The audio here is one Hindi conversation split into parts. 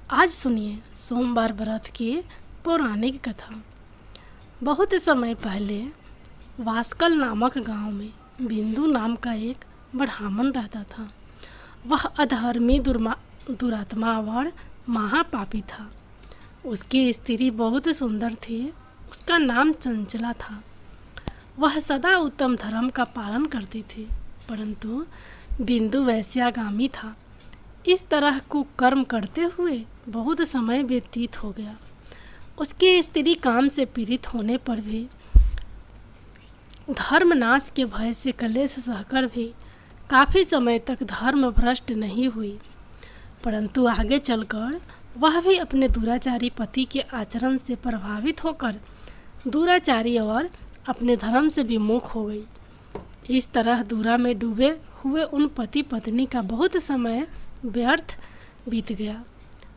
आज सुनिए सोमवार व्रत की पौराणिक कथा। बहुत समय पहले वास्कल नामक गांव में बिंदु नाम का एक ब्राह्मण रहता था। वह अधर्मी दुरात्मा और महापापी था। उसकी स्त्री बहुत सुंदर थी। उसका नाम चंचला था। वह सदा उत्तम धर्म का पालन करती थी, परंतु बिंदु वैश्यागामी था। इस तरह कुकर्म करते हुए बहुत समय व्यतीत हो गया। उसकी स्त्री काम से पीड़ित होने पर भी, धर्मनाश के भय से कलेश सहकर भी काफ़ी समय तक धर्म भ्रष्ट नहीं हुई, परंतु आगे चलकर वह भी अपने दुराचारी पति के आचरण से प्रभावित होकर दुराचारी और अपने धर्म से विमुख हो गई। इस तरह दूरा में डूबे हुए उन पति पत्नी का बहुत समय व्यर्थ बीत गया।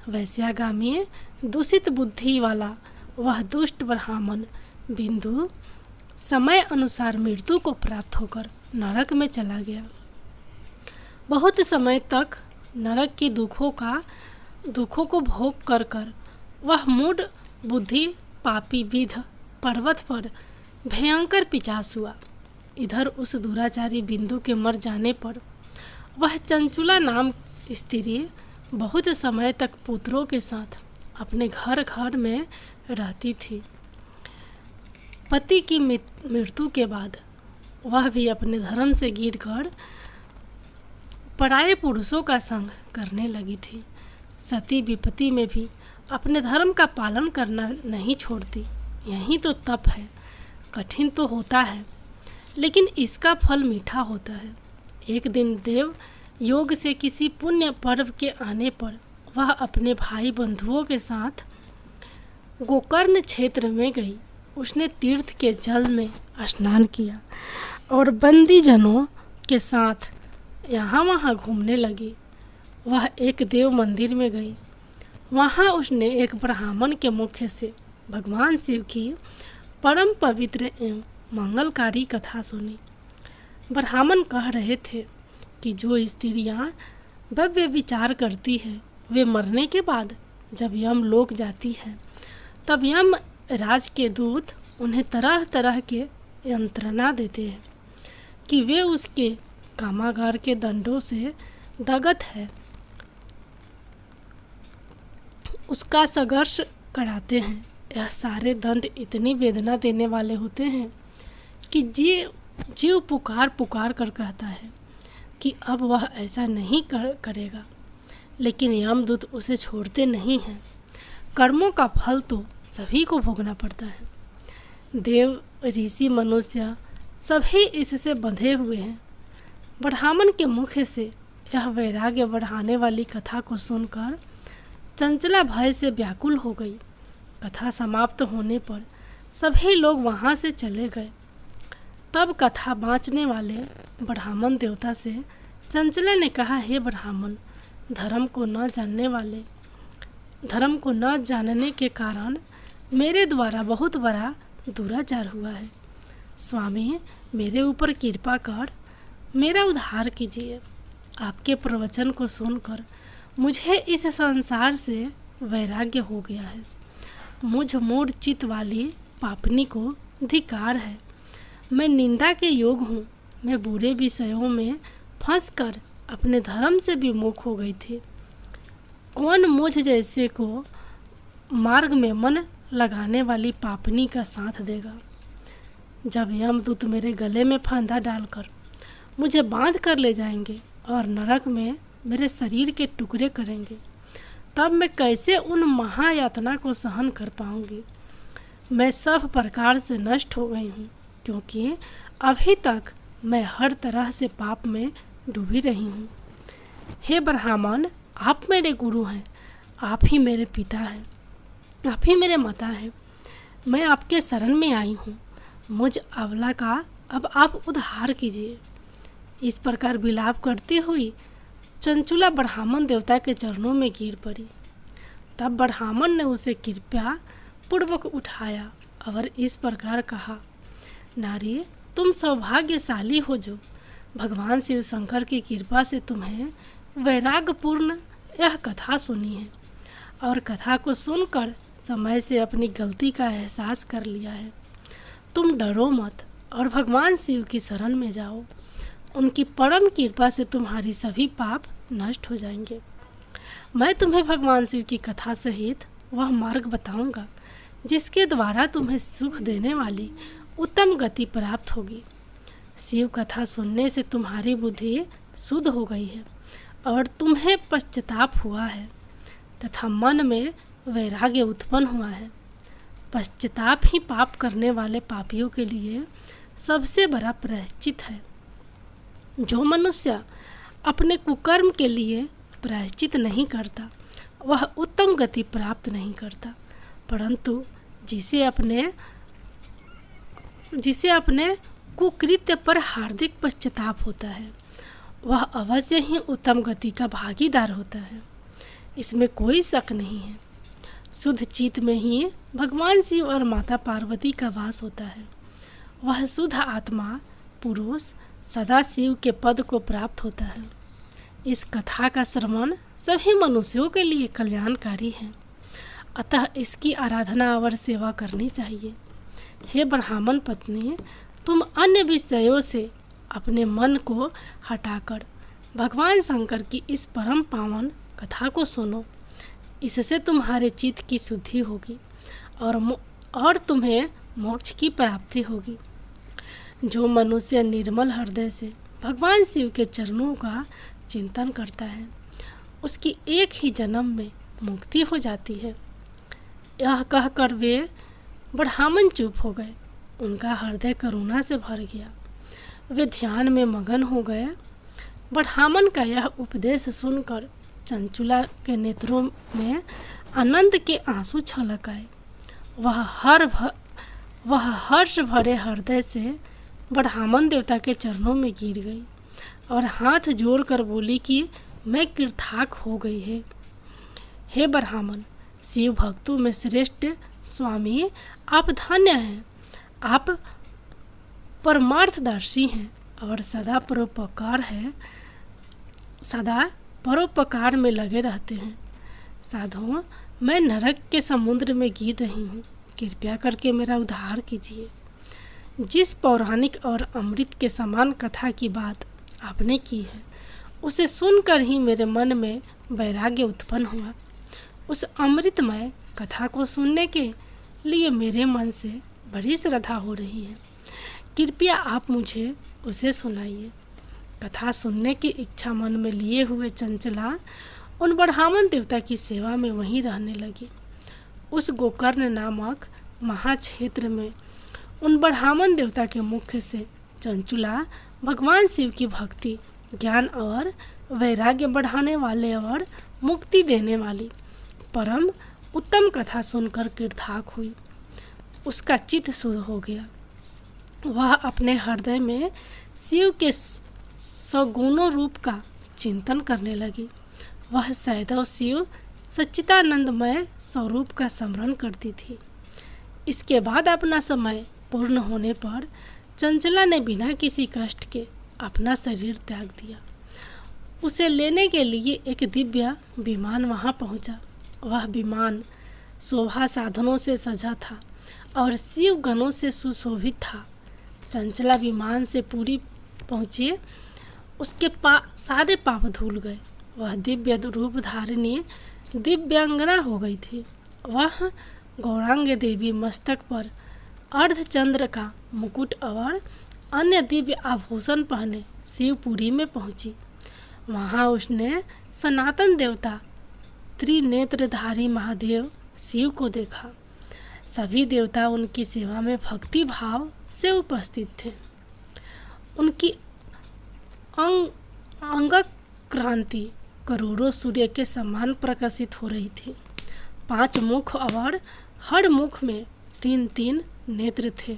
वैश्यागामी दूषित बुद्धि वाला वह दुष्ट ब्राह्मण बिंदु समय अनुसार मृत्यु को प्राप्त होकर नरक में चला गया। बहुत समय तक नरक की दुखों को भोग कर वह मूढ़ बुद्धि पापी विध पर्वत पर भयंकर पिशाच हुआ। इधर उस दुराचारी बिंदु के मर जाने पर वह चंचला नाम स्त्री बहुत समय तक पुत्रों के साथ अपने घर में रहती थी। पति की मृत्यु के बाद वह भी अपने धर्म से गिरकर पराये पुरुषों का संग करने लगी थी। सती विपत्ति में भी अपने धर्म का पालन करना नहीं छोड़ती। यही तो तप है। कठिन तो होता है, लेकिन इसका फल मीठा होता है। एक दिन देव योग से किसी पुण्य पर्व के आने पर वह अपने भाई बंधुओं के साथ गोकर्ण क्षेत्र में गई। उसने तीर्थ के जल में स्नान किया और बंदी जनों के साथ यहाँ वहाँ घूमने लगी। वह एक देव मंदिर में गई। वहाँ उसने एक ब्राह्मण के मुख से भगवान शिव की परम पवित्र एवं मंगलकारी कथा सुनी। ब्राह्मण कह रहे थे कि जो स्त्रियां भव्य विचार करती है, वे मरने के बाद जब यम लोक जाती है, तब यम राज के दूत उन्हें तरह तरह के यंत्रणा देते हैं कि वे उसके कामागार के दंडों से दगत है, उसका संघर्ष कराते हैं। यह सारे दंड इतनी वेदना देने वाले होते हैं कि जीव पुकार कर कहता है कि अब वह ऐसा नहीं करेगा, लेकिन यमदूत उसे छोड़ते नहीं हैं। कर्मों का फल तो सभी को भोगना पड़ता है। देव ऋषि मनुष्य सभी इससे बंधे हुए हैं। ब्राह्मण के मुख से यह वैराग्य बढ़ाने वाली कथा को सुनकर चंचला भय से व्याकुल हो गई। कथा समाप्त होने पर सभी लोग वहाँ से चले गए। तब कथा बाँचने वाले ब्राह्मण देवता से चंचला ने कहा, हे ब्राह्मण, धर्म को न जानने के कारण मेरे द्वारा बहुत बड़ा दुराचार हुआ है। स्वामी, मेरे ऊपर कृपा कर मेरा उद्धार कीजिए। आपके प्रवचन को सुनकर मुझे इस संसार से वैराग्य हो गया है। मुझ मूढ़ चित्त वाली पापनी को धिक्कार है। मैं निंदा के योग हूँ। मैं बुरे विषयों में फंसकर अपने धर्म से विमुख हो गई थी। कौन मुझ जैसे को मार्ग में मन लगाने वाली पापनी का साथ देगा? जब यमदूत मेरे गले में फंदा डालकर मुझे बांध कर ले जाएंगे और नरक में मेरे शरीर के टुकड़े करेंगे, तब मैं कैसे उन महायातना को सहन कर पाऊंगी? मैं सब प्रकार से नष्ट हो गई हूँ, क्योंकि अभी तक मैं हर तरह से पाप में डूबी रही हूँ। हे ब्राह्मण, आप मेरे गुरु हैं। आप ही मेरे पिता हैं। आप ही मेरे माता हैं। मैं आपके शरण में आई हूँ। मुझ अबला का अब आप उद्धार कीजिए। इस प्रकार विलाप करती हुई चंचला ब्राह्मण देवता के चरणों में गिर पड़ी। तब ब्राह्मण ने उसे कृपा पूर्वक उठाया और इस प्रकार कहा, नारी, तुम सौभाग्यशाली हो जो भगवान शिव शंकर की कृपा से तुम्हें वैराग्यपूर्ण यह कथा सुनी है। और कथा को सुनकर समय से अपनी गलती का एहसास कर लिया है। तुम डरो मत और भगवान शिव की शरण में जाओ। उनकी परम कृपा से तुम्हारी सभी पाप नष्ट हो जाएंगे। मैं तुम्हें भगवान शिव की कथा सहित वह मार्ग बताऊंगा जिसके द्वारा तुम्हें सुख देने वाली उत्तम गति प्राप्त होगी। शिव कथा सुनने से तुम्हारी बुद्धि शुद्ध हो गई है और तुम्हें पश्चाताप हुआ है तथा मन में वैराग्य उत्पन्न हुआ है। पश्चाताप ही पाप करने वाले पापियों के लिए सबसे बड़ा प्रायश्चित है। जो मनुष्य अपने कुकर्म के लिए प्रायश्चित नहीं करता वह उत्तम गति प्राप्त नहीं करता, परंतु जिसे अपने कुकृत्य पर हार्दिक पश्चाताप होता है वह अवश्य ही उत्तम गति का भागीदार होता है। इसमें कोई शक नहीं है। शुद्ध चित्त में ही भगवान शिव और माता पार्वती का वास होता है। वह शुद्ध आत्मा पुरुष सदा शिव के पद को प्राप्त होता है। इस कथा का श्रवण सभी मनुष्यों के लिए कल्याणकारी है, अतः इसकी आराधना और सेवा करनी चाहिए। हे ब्राह्मण पत्नी, तुम अन्य विषयों से अपने मन को हटाकर भगवान शंकर की इस परम पावन कथा को सुनो। इससे तुम्हारे चित्त की शुद्धि होगी और तुम्हें मोक्ष की प्राप्ति होगी। जो मनुष्य निर्मल हृदय से भगवान शिव के चरणों का चिंतन करता है उसकी एक ही जन्म में मुक्ति हो जाती है। यह कहकर वे ब्राह्मण चुप हो गए। उनका हृदय करुणा से भर गया। वे ध्यान में मगन हो गए। ब्राह्मण का यह उपदेश सुनकर चंचुला के नेत्रों में आनंद के आंसू छलक आए। वह हर्ष भरे हृदय से ब्राह्मण देवता के चरणों में गिर गई और हाथ जोड़कर बोली कि मैं कृतार्थ हो गई है। हे ब्राह्मण, शिव भक्तों में श्रेष्ठ स्वामी, आप धन्य हैं। आप परमार्थदर्शी हैं और सदा परोपकार में लगे रहते हैं। साधुओं, मैं नरक के समुद्र में गिर रही हूँ, कृपया करके मेरा उद्धार कीजिए। जिस पौराणिक और अमृत के समान कथा की बात आपने की है उसे सुनकर ही मेरे मन में वैराग्य उत्पन्न हुआ। उस अमृतमय कथा को सुनने के लिए मेरे मन से बड़ी श्रद्धा हो रही है। कृपया आप मुझे उसे सुनाइए। कथा सुनने की इच्छा मन में लिए हुए चंचला उन ब्राह्मण देवता की सेवा में वहीं रहने लगी। उस गोकर्ण नामक महाक्षेत्र में उन ब्राह्मण देवता के मुख से चंचुला भगवान शिव की भक्ति, ज्ञान और वैराग्य बढ़ाने वाले और मुक्ति देने वाली परम उत्तम कथा सुनकर कृतार्थ हुई। उसका चित्त शुद्ध हो गया। वह अपने हृदय में शिव के सगुणों रूप का चिंतन करने लगी। वह सदैव शिव सच्चिदानंदमय स्वरूप का स्मरण करती थी। इसके बाद अपना समय पूर्ण होने पर चंचला ने बिना किसी कष्ट के अपना शरीर त्याग दिया। उसे लेने के लिए एक दिव्य विमान वहां पहुंचा। वह विमान शोभा साधनों से सजा था और शिव गणों से सुशोभित था। चंचला विमान से पूरी पहुंची, उसके सारे पाप धुल गए। वह दिव्य रूप धारिणी दिव्यांगना हो गई थी। वह गौरांग देवी मस्तक पर अर्धचंद्र का मुकुट और अन्य दिव्य आभूषण पहने शिवपुरी में पहुंची। वहां उसने सनातन देवता त्रिनेत्रधारी महादेव शिव को देखा। सभी देवता उनकी सेवा में भक्ति भाव से उपस्थित थे। उनकी अंग क्रांति करोड़ों सूर्य के समान प्रकाशित हो रही थी। 5 मुख और हर मुख में 3-3 नेत्र थे।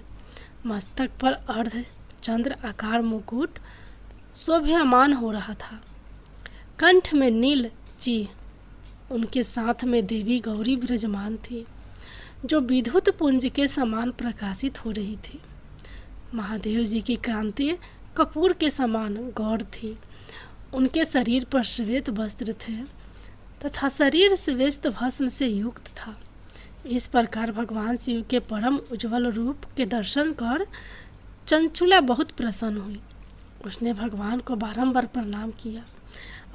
मस्तक पर अर्ध चंद्र आकार मुकुट शोभायमान हो रहा था। कंठ में नील ची, उनके साथ में देवी गौरी विराजमान थी जो विद्युत पुंज के समान प्रकाशित हो रही थी। महादेव जी की कांति कपूर के समान गौर थी। उनके शरीर पर श्वेत वस्त्र थे तथा शरीर श्वेत भस्म से युक्त था। इस प्रकार भगवान शिव के परम उज्ज्वल रूप के दर्शन कर चंचुला बहुत प्रसन्न हुई। उसने भगवान को बारंबार प्रणाम किया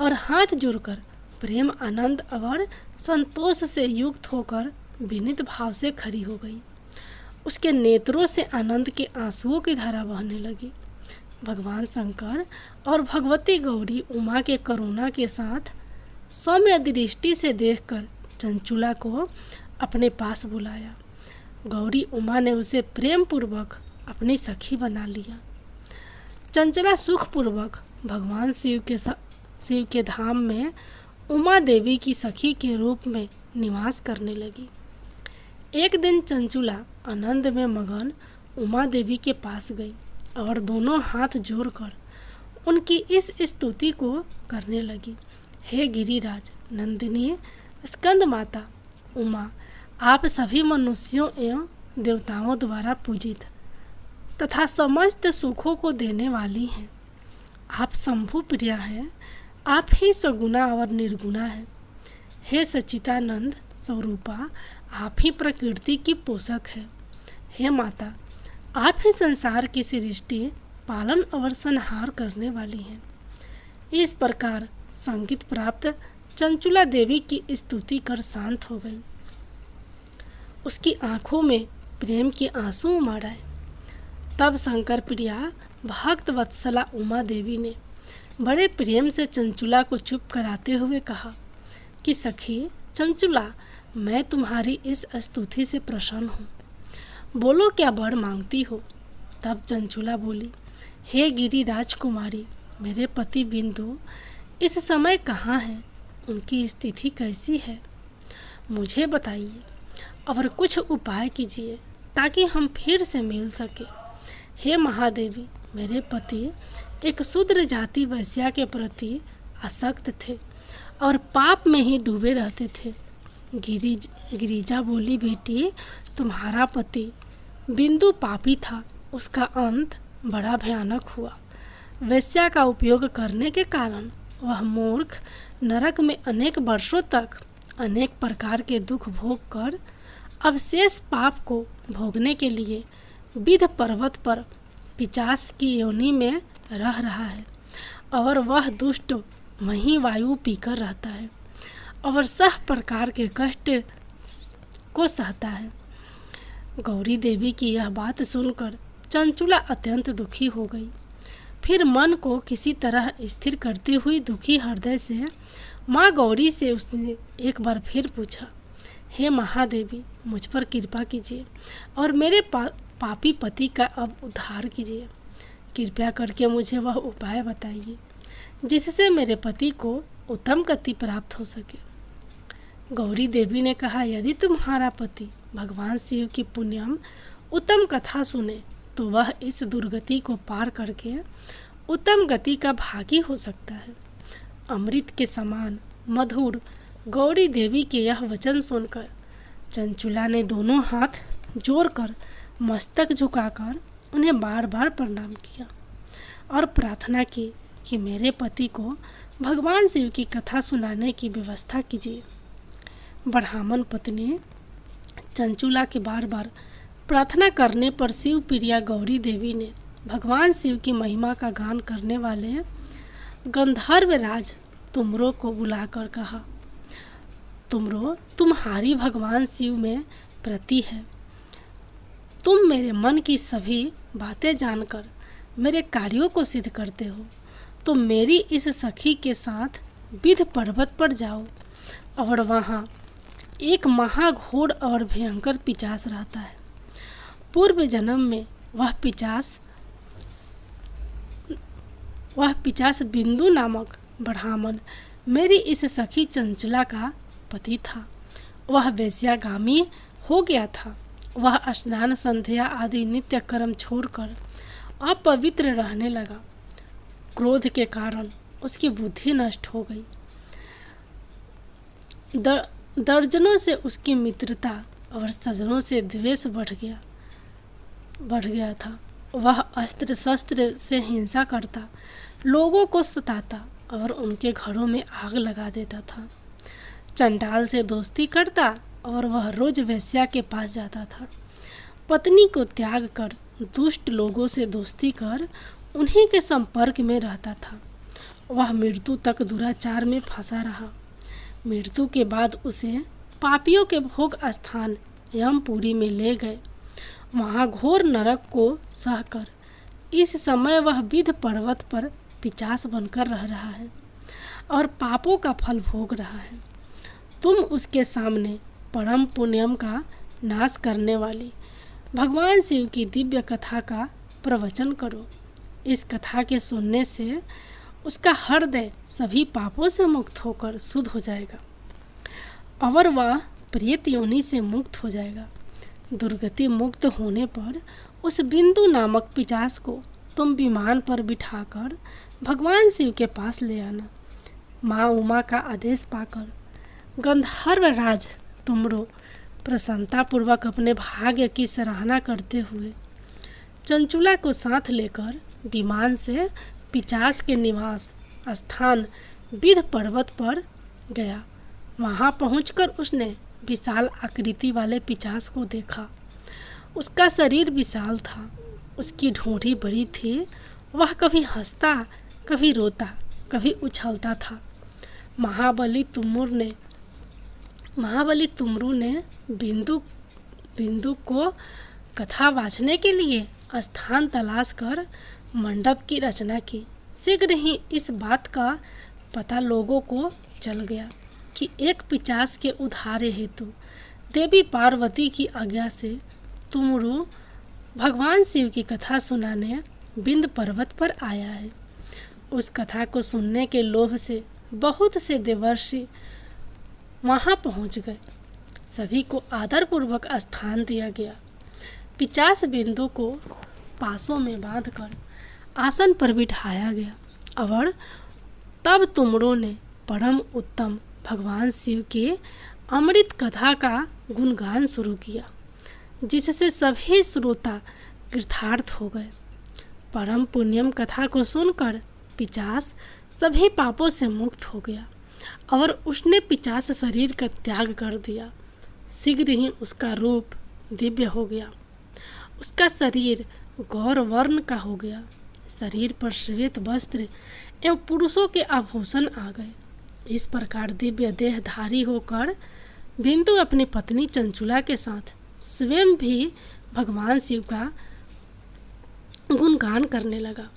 और हाथ जोड़कर प्रेम, आनंद और संतोष से युक्त होकर विनीत भाव से खड़ी हो गई। उसके नेत्रों से आनंद के आंसुओं की धारा बहने लगी। भगवान शंकर और भगवती गौरी उमा के करुणा के साथ सौम्य दृष्टि से देखकर चंचुला को अपने पास बुलाया। गौरी उमा ने उसे प्रेम पूर्वक अपनी सखी बना लिया। चंचला सुखपूर्वक भगवान शिव के धाम में उमा देवी की सखी के रूप में निवास करने लगी। एक दिन चंचुला आनंद में मगन उमा देवी के पास गई और दोनों हाथ जोड़कर उनकी इस स्तुति को करने लगी। हे गिरिराज नंदिनी स्कंद माता उमा, आप सभी मनुष्यों एवं देवताओं द्वारा पूजित तथा समस्त सुखों को देने वाली हैं। आप शंभु प्रिया हैं, आप ही सगुणा और निर्गुणा हैं। हे सच्चिदानंद स्वरूपा, आप ही प्रकृति की पोषक है। हे माता, आप ही संसार की सृष्टि, पालन और संहार करने वाली हैं। इस प्रकार संगीत प्राप्त चंचुला देवी की स्तुति कर शांत हो गई। उसकी आंखों में प्रेम के आंसू उमड़ आए। तब शंकर प्रिया भक्त वत्सला उमा देवी ने बड़े प्रेम से चंचुला को चुप कराते हुए कहा कि सखी चंचुला, मैं तुम्हारी इस स्तुति से प्रसन्न हूँ। बोलो क्या वर मांगती हो। तब चंचुला बोली, हे गिरी राजकुमारी, मेरे पति बिंदु इस समय कहाँ हैं? उनकी स्थिति कैसी है? मुझे बताइए और कुछ उपाय कीजिए ताकि हम फिर से मिल सके। हे महादेवी, मेरे पति एक शूद्र जाति वैश्या के प्रति आसक्त थे और पाप में ही डूबे रहते थे। गिरिजा बोली, बेटी, तुम्हारा पति बिंदु पापी था, उसका अंत बड़ा भयानक हुआ। वैश्या का उपयोग करने के कारण वह मूर्ख नरक में अनेक वर्षों तक अनेक प्रकार के दुख भोग कर अवशेष पाप को भोगने के लिए विंध्य पर्वत पर पिशाच की योनि में रह रहा है और वह दुष्ट वहीं वायु पीकर रहता है और सब प्रकार के कष्ट को सहता है। गौरी देवी की यह बात सुनकर चंचुला अत्यंत दुखी हो गई। फिर मन को किसी तरह स्थिर करती हुई दुखी हृदय से माँ गौरी से उसने एक बार फिर पूछा, हे महादेवी, मुझ पर कृपा कीजिए और मेरे पापी पति का अब उद्धार कीजिए। कृपया करके मुझे वह उपाय बताइए जिससे मेरे पति को उत्तम गति प्राप्त हो सके। गौरी देवी ने कहा, यदि तुम्हारा पति भगवान शिव की पुण्यम उत्तम कथा सुने तो वह इस दुर्गति को पार करके उत्तम गति का भागी हो सकता है। अमृत के समान मधुर गौरी देवी के यह वचन सुनकर चंचुला ने दोनों हाथ जोड़कर मस्तक झुकाकर उन्हें बार बार प्रणाम किया और प्रार्थना की कि मेरे पति को भगवान शिव की कथा सुनाने की व्यवस्था कीजिए। ब्राह्मण पत्नी चंचुला के बार बार प्रार्थना करने पर शिव प्रिया गौरी देवी ने भगवान शिव की महिमा का गान करने वाले गंधर्व राज तुमरो को बुलाकर कहा, तुमरो, तुम्हारी भगवान शिव में प्रीति है। तुम मेरे मन की सभी बातें जानकर मेरे कार्यों को सिद्ध करते हो। तो मेरी इस सखी के साथ विंध्य पर्वत पर जाओ और वहाँ एक महाघोर और भयंकर पिशाच रहता है। पूर्व जन्म में वह पिशाच बिंदु नामक ब्राह्मण मेरी इस सखी चंचला का पति था। वह वेश्यागामी हो गया था। वह स्नान संध्या आदि नित्य कर्म छोड़कर अपवित्र रहने लगा। क्रोध के कारण उसकी बुद्धि नष्ट हो गई। दर्जनों से उसकी मित्रता और सजनों से द्वेष बढ़ गया था। वह अस्त्र शस्त्र से हिंसा करता, लोगों को सताता और उनके घरों में आग लगा देता था। चंडाल से दोस्ती करता और वह रोज वेश्या के पास जाता था। पत्नी को त्याग कर दुष्ट लोगों से दोस्ती कर उन्हीं के संपर्क में रहता था। वह मृत्यु तक दुराचार में फंसा रहा। मृत्यु के बाद उसे पापियों के भोग स्थान यमपुरी में ले गए। वहाँ घोर नरक को सहकर इस समय वह विंध्य पर्वत पर पिशाच बनकर रह रहा है और पापों का फल भोग रहा है। तुम उसके सामने परम पुण्यम का नाश करने वाली भगवान शिव की दिव्य कथा का प्रवचन करो। इस कथा के सुनने से उसका हृदय सभी पापों से मुक्त होकर शुद्ध हो जाएगा और वह प्रेत योनि से मुक्त हो जाएगा। दुर्गति मुक्त होने पर उस बिंदु नामक पिशाच को तुम विमान पर बिठाकर भगवान शिव के पास ले आना। माँ उमा का आदेश पाकर गंधर्व राज तुमरो प्रसन्नतापूर्वक अपने भाग्य की सराहना करते हुए चंचुला को साथ लेकर विमान से पिशाच के निवास स्थान विंध्य पर्वत पर गया। वहां पहुंचकर उसने विशाल आकृति वाले पिशाच को देखा। उसका शरीर विशाल था, उसकी ठोड़ी बड़ी थी। वह कभी हंसता, कभी रोता, कभी उछलता था। महाबली तुमरू ने बिंदु को कथा वाचने के लिए स्थान तलाश कर मंडप की रचना की। शीघ्र ही इस बात का पता लोगों को चल गया कि एक पिशाच के उद्धार हेतु देवी पार्वती की आज्ञा से तुमरू भगवान शिव की कथा सुनाने विंध्य पर्वत पर आया है। उस कथा को सुनने के लोभ से बहुत से देवर्षि वहां पहुंच गए। सभी को आदरपूर्वक स्थान दिया गया। पिशाच बिंदु को पासों में बांधकर आसन पर बिठाया गया और तब तुमरो ने परम उत्तम भगवान शिव के अमृत कथा का गुणगान शुरू किया, जिससे सभी श्रोता कृतार्थ हो गए। परम पुण्यम कथा को सुनकर पिशाच सभी पापों से मुक्त हो गया और उसने पिशाच शरीर का त्याग कर दिया। शीघ्र ही उसका रूप दिव्य हो गया। उसका शरीर गौर वर्ण का हो गया। शरीर पर श्वेत वस्त्र एवं पुरुषों के आभूषण आ गए। इस प्रकार दिव्य देहधारी होकर बिंदु अपनी पत्नी चंचुला के साथ स्वयं भी भगवान शिव का गुणगान करने लगा।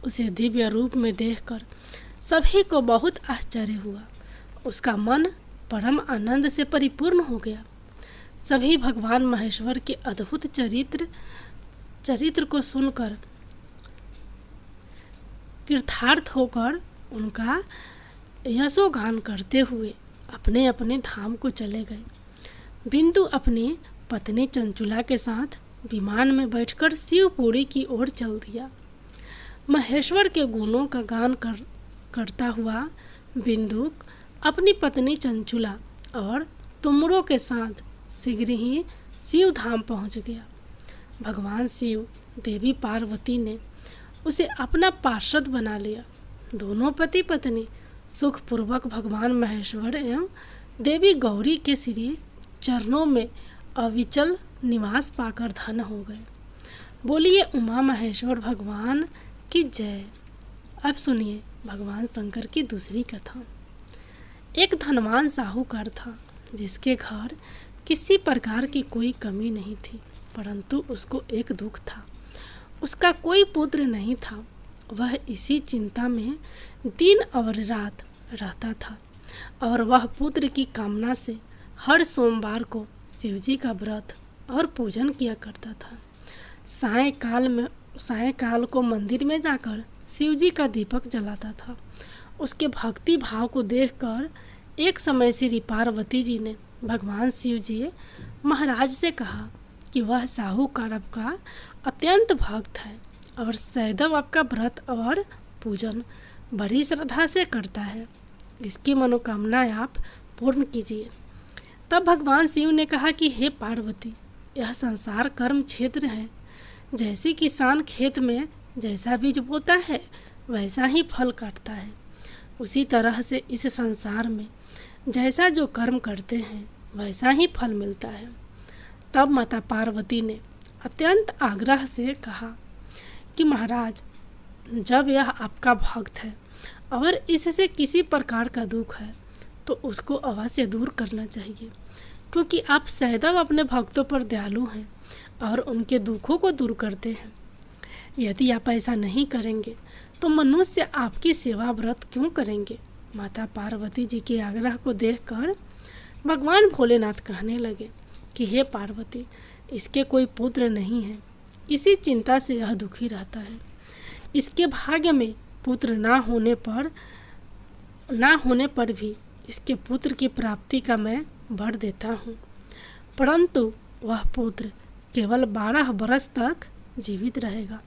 उसे दिव्य रूप में देखकर सभी को बहुत आश्चर्य हुआ। उसका मन परम आनंद से परिपूर्ण हो गया। सभी भगवान महेश्वर के अद्भुत चरित्र को सुनकर कृतार्थ होकर उनका यशोगान करते हुए अपने अपने धाम को चले गए। बिंदु अपनी पत्नी चंचुला के साथ विमान में बैठकर शिवपुरी की ओर चल दिया। महेश्वर के गुणों का गान करता हुआ बिंदु अपनी पत्नी चंचुला और तुमरो के साथ शीघ्र ही शिव धाम पहुँच गया। भगवान शिव देवी पार्वती ने उसे अपना पार्षद बना लिया। दोनों पति पत्नी सुखपूर्वक भगवान महेश्वर एवं देवी गौरी के श्री चरणों में अविचल निवास पाकर धन्य हो गए। बोलिए उमा महेश्वर भगवान की जय। अब सुनिए भगवान शंकर की दूसरी कथा। एक धनवान साहूकार था, जिसके घर किसी प्रकार की कोई कमी नहीं थी, परंतु उसको एक दुख था। उसका कोई पुत्र नहीं था। वह इसी चिंता में दिन और रात रहता था और वह पुत्र की कामना से हर सोमवार को शिवजी का व्रत और पूजन किया करता था। सायंकाल को मंदिर में जाकर शिवजी का दीपक जलाता था। उसके भक्ति भाव को देखकर एक समय श्री पार्वती जी ने भगवान शिव जी महाराज से कहा कि वह साहूकार आपका अत्यंत भक्त है और सदैव आपका व्रत और पूजन बड़ी श्रद्धा से करता है। इसकी मनोकामनाएं आप पूर्ण कीजिए। तब भगवान शिव ने कहा कि हे पार्वती, यह संसार कर्म क्षेत्र है। जैसे किसान खेत में जैसा बीज बोता है वैसा ही फल काटता है, उसी तरह से इस संसार में जैसा जो कर्म करते हैं वैसा ही फल मिलता है। तब माता पार्वती ने अत्यंत आग्रह से कहा कि महाराज, जब यह आपका भक्त है और इससे किसी प्रकार का दुख है तो उसको अवश्य दूर करना चाहिए, क्योंकि आप सदैव अपने भक्तों पर दयालु हैं और उनके दुखों को दूर करते हैं। यदि आप ऐसा नहीं करेंगे तो मनुष्य आपकी सेवा व्रत क्यों करेंगे। माता पार्वती जी के आग्रह को देखकर भगवान भोलेनाथ कहने लगे कि हे पार्वती, इसके कोई पुत्र नहीं है, इसी चिंता से यह दुखी रहता है। इसके भाग्य में पुत्र ना होने पर भी इसके पुत्र की प्राप्ति का मैं वर देता हूँ, परंतु वह पुत्र केवल 12 वर्ष तक जीवित रहेगा।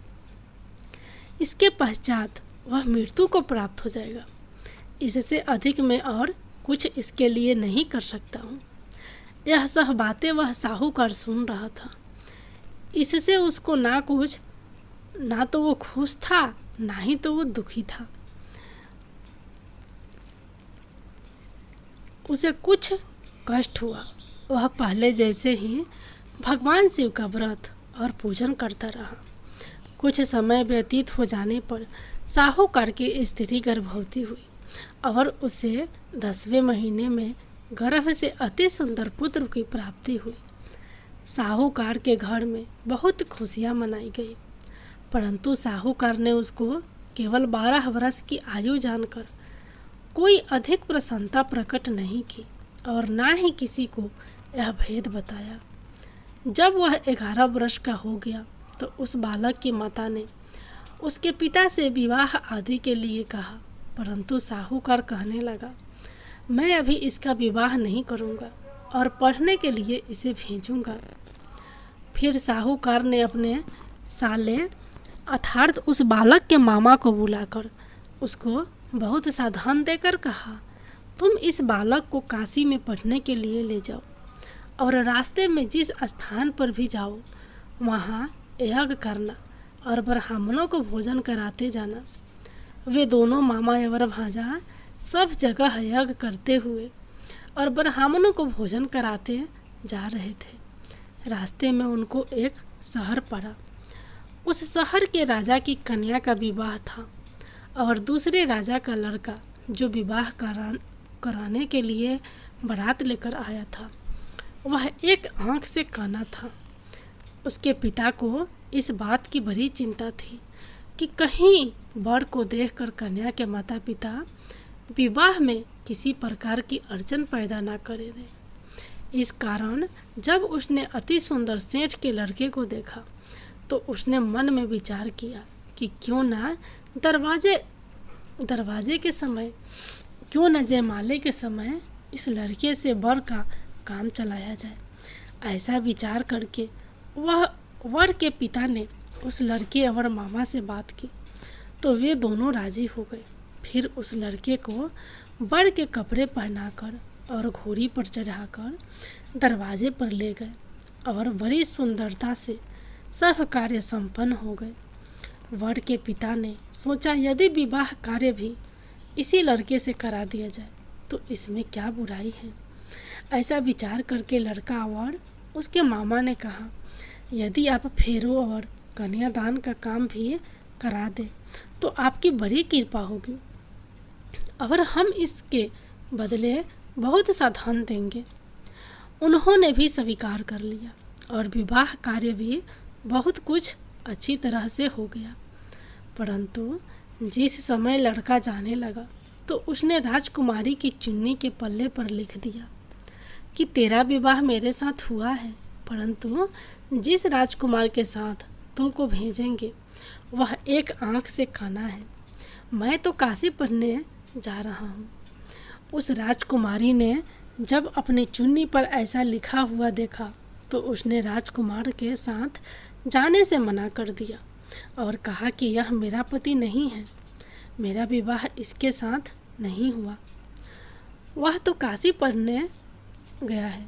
इसके पश्चात वह मृत्यु को प्राप्त हो जाएगा। इससे अधिक मैं और कुछ इसके लिए नहीं कर सकता हूँ। यह सब बातें वह साहूकार सुन रहा था। इससे उसको ना तो वो खुश था, ना ही तो वो दुखी था। उसे कुछ कष्ट हुआ। वह पहले जैसे ही भगवान शिव का व्रत और पूजन करता रहा। कुछ समय व्यतीत हो जाने पर साहूकार की स्त्री गर्भवती हुई और उसे 10वें महीने में गर्भ से अति सुंदर पुत्र की प्राप्ति हुई। साहूकार के घर में बहुत खुशियां मनाई गई, परंतु साहूकार ने उसको केवल 12 वर्ष की आयु जानकर कोई अधिक प्रसन्नता प्रकट नहीं की और ना ही किसी को यह भेद बताया। जब वह 11 वर्ष का हो गया तो उस बालक की माता ने उसके पिता से विवाह आदि के लिए कहा, परंतु साहूकार कहने लगा, मैं अभी इसका विवाह नहीं करूँगा और पढ़ने के लिए इसे भेजूँगा। फिर साहूकार ने अपने साले अर्थात उस बालक के मामा को बुलाकर उसको बहुत सा धन देकर कहा, तुम इस बालक को काशी में पढ़ने के लिए ले जाओ और रास्ते में जिस स्थान पर भी जाओ वहाँ यज्ञ करना और ब्राह्मणों को भोजन कराते जाना। वे दोनों मामा और भांजा सब जगह यज्ञ करते हुए और ब्राह्मणों को भोजन कराते जा रहे थे। रास्ते में उनको एक शहर पड़ा। उस शहर के राजा की कन्या का विवाह था और दूसरे राजा का लड़का जो विवाह कराने के लिए बारात लेकर आया था वह एक आँख से काना था। उसके पिता को इस बात की बड़ी चिंता थी कि कहीं वर को देखकर कन्या के माता पिता विवाह में किसी प्रकार की अड़चन पैदा ना करे दे। इस कारण जब उसने अति सुंदर सेठ के लड़के को देखा तो उसने मन में विचार किया कि क्यों ना दरवाजे के समय जयमाले के समय इस लड़के से वर का काम चलाया जाए। ऐसा विचार करके वह वर के पिता ने उस लड़के और मामा से बात की तो वे दोनों राजी हो गए। फिर उस लड़के को वर के कपड़े पहनाकर और घोड़ी पर चढ़ाकर दरवाजे पर ले गए और बड़ी सुंदरता से सब कार्य संपन्न हो गए। वर के पिता ने सोचा यदि विवाह कार्य भी इसी लड़के से करा दिया जाए तो इसमें क्या बुराई है। ऐसा विचार करके लड़का और उसके मामा ने कहा, यदि आप फेरों और कन्यादान का काम भी करा दें तो आपकी बड़ी कृपा होगी और हम इसके बदले बहुत सा धन देंगे। उन्होंने भी स्वीकार कर लिया और विवाह कार्य भी बहुत कुछ अच्छी तरह से हो गया। परंतु जिस समय लड़का जाने लगा तो उसने राजकुमारी की चुन्नी के पल्ले पर लिख दिया कि तेरा विवाह मेरे साथ हुआ है, परंतु जिस राजकुमार के साथ तुमको भेजेंगे वह एक आँख से काना है। मैं तो काशी पढ़ने जा रहा हूँ। उस राजकुमारी ने जब अपनी चुन्नी पर ऐसा लिखा हुआ देखा तो उसने राजकुमार के साथ जाने से मना कर दिया और कहा कि यह मेरा पति नहीं है, मेरा विवाह इसके साथ नहीं हुआ, वह तो काशी पढ़ने गया है।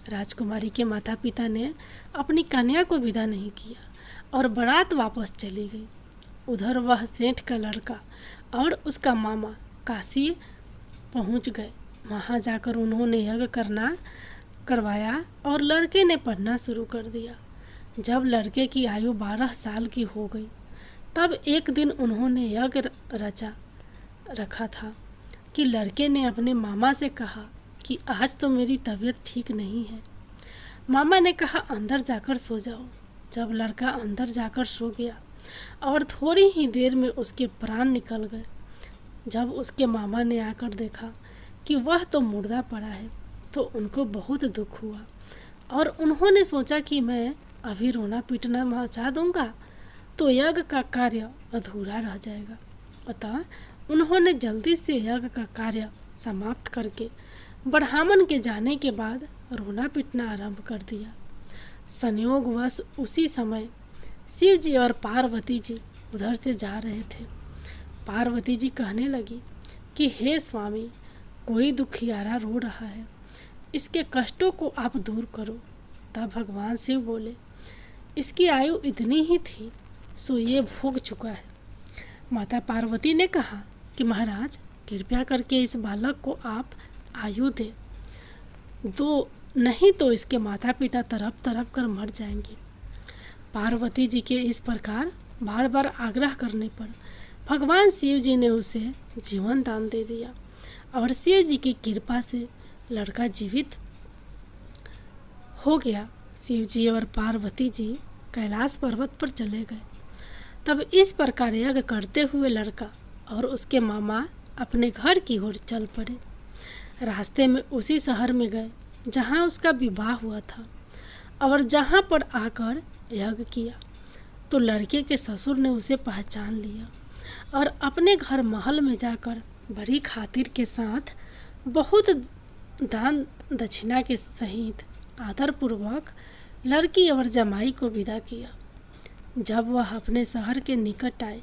राजकुमारी के माता पिता ने अपनी कन्या को विदा नहीं किया और बारात वापस चली गई। उधर वह सेठ का लड़का और उसका मामा काशी पहुंच गए वहाँ जाकर उन्होंने यज्ञ करवाया और लड़के ने पढ़ना शुरू कर दिया। जब लड़के की आयु 12 साल की हो गई तब एक दिन उन्होंने यज्ञ रखा था कि लड़के ने अपने मामा से कहा कि आज तो मेरी तबीयत ठीक नहीं है। मामा ने कहा अंदर जाकर सो जाओ। जब लड़का अंदर जाकर सो गया और थोड़ी ही देर में उसके प्राण निकल गए। जब उसके मामा ने आकर देखा कि वह तो मुर्दा पड़ा है तो उनको बहुत दुख हुआ और उन्होंने सोचा कि मैं अभी रोना पीटना मचा दूंगा तो यज्ञ का कार्य अधूरा रह जाएगा। अतः उन्होंने जल्दी से यज्ञ का कार्य समाप्त करके ब्राह्मण के जाने के बाद रोना पीटना आरंभ कर दिया। संयोगवश उसी समय शिव जी और पार्वती जी उधर से जा रहे थे। पार्वती जी कहने लगी कि हे स्वामी, कोई दुखियारा रो रहा है, इसके कष्टों को आप दूर करो। तब भगवान शिव बोले, इसकी आयु इतनी ही थी सो ये भोग चुका है। माता पार्वती ने कहा कि महाराज कृपया करके इस बालक को आप आयु दे दो, नहीं तो इसके माता पिता तड़प तड़प कर मर जाएंगे। पार्वती जी के इस प्रकार बार बार आग्रह करने पर भगवान शिव जी ने उसे जीवन दान दे दिया और शिव जी की कृपा से लड़का जीवित हो गया। शिव जी और पार्वती जी कैलाश पर्वत पर चले गए। तब इस प्रकार यज्ञ करते हुए लड़का और उसके मामा अपने घर की ओर चल पड़े। रास्ते में उसी शहर में गए जहाँ उसका विवाह हुआ था और जहाँ पर आकर यज्ञ किया तो लड़के के ससुर ने उसे पहचान लिया और अपने घर महल में जाकर बड़ी खातिर के साथ बहुत दान दक्षिणा के सहित आदरपूर्वक लड़की और जमाई को विदा किया। जब वह अपने शहर के निकट आए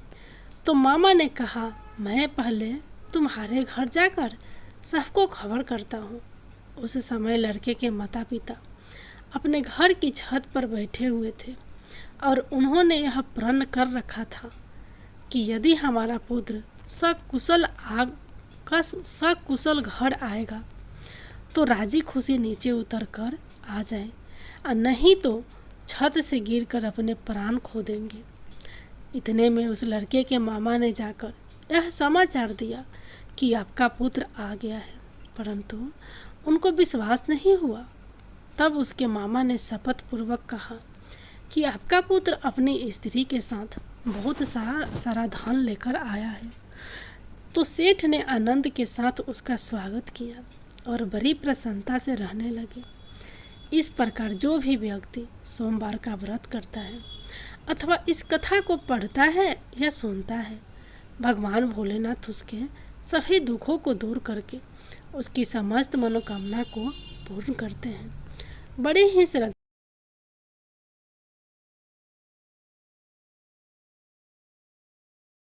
तो मामा ने कहा, मैं पहले तुम्हारे घर जाकर सबको खबर करता हूँ। उस समय लड़के के माता पिता अपने घर की छत पर बैठे हुए थे और उन्होंने यह प्रण कर रखा था कि यदि हमारा पुत्र सकुशल घर आएगा तो राजी खुशी नीचे उतर कर आ जाए और नहीं तो छत से गिरकर अपने प्राण खो देंगे। इतने में उस लड़के के मामा ने जाकर यह समाचार दिया कि आपका पुत्र आ गया है, परंतु उनको विश्वास नहीं हुआ। तब उसके मामा ने शपथ पूर्वक कहा कि आपका पुत्र अपनी स्त्री के साथ बहुत सारा धन लेकर आया है। तो सेठ ने आनंद के साथ उसका स्वागत किया और बड़ी प्रसन्नता से रहने लगे। इस प्रकार जो भी व्यक्ति सोमवार का व्रत करता है अथवा इस कथा को पढ़ता है या सुनता है, भगवान भोलेनाथ उसके सभी दुखों को दूर करके उसकी समस्त मनोकामना को पूर्ण करते हैं। बड़े ही श्रद्धा